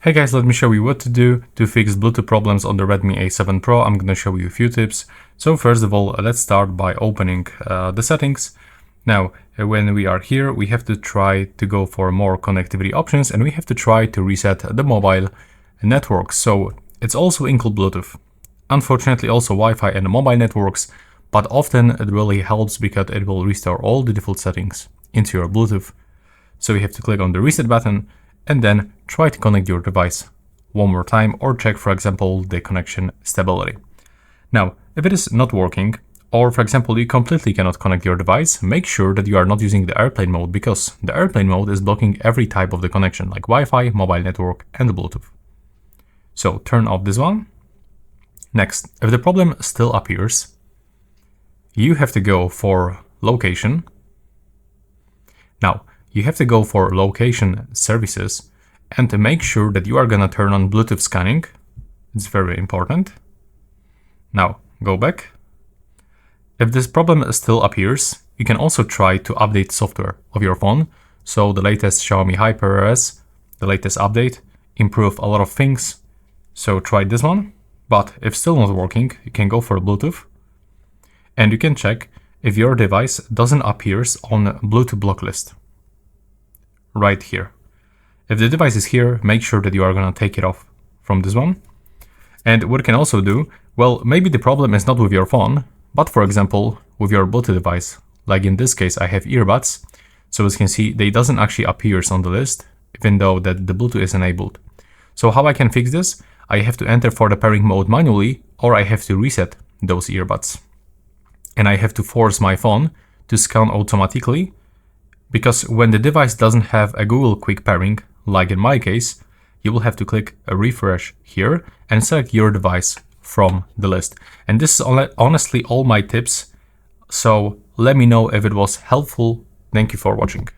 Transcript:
Hey guys, let me show you what to do to fix Bluetooth problems on the Redmi A7 Pro. I'm gonna show you a few tips. So first of all, let's start by opening the settings. Now, when we are here, we have to try to go for more connectivity options and we have to try to reset the mobile network. So it's also include Bluetooth. Unfortunately, also Wi-Fi and mobile networks, but often it really helps because it will restore all the default settings into your Bluetooth. So you have to click on the reset button and then try to connect your device one more time or check, for example, the connection stability. Now, if it is not working, or for example, you completely cannot connect your device, make sure that you are not using the airplane mode because the airplane mode is blocking every type of the connection like Wi-Fi, mobile network, and the Bluetooth. So turn off this one. Next, if the problem still appears, you have to go for location. Now, you have to go for location services and to make sure that you are gonna turn on Bluetooth scanning. It's very important. Now, go back. If this problem still appears, you can also try to update software of your phone. So the latest Xiaomi HyperOS, the latest update, improve a lot of things. So try this one. But if still not working, you can go for Bluetooth. And you can check if your device doesn't appear on Bluetooth block list. Right here. If the device is here, make sure that you are gonna take it off from this one. And what you can also do, well, maybe the problem is not with your phone, but for example, with your Bluetooth device. Like in this case, I have earbuds. So as you can see, they doesn't actually appear on the list, even though that the Bluetooth is enabled. So how I can fix this? I have to enter for the pairing mode manually, or I have to reset those earbuds. And I have to force my phone to scan automatically, because when the device doesn't have a Google Quick Pairing, like in my case, you will have to click a refresh here and select your device from the list. And this is honestly all my tips. So let me know if it was helpful. Thank you for watching.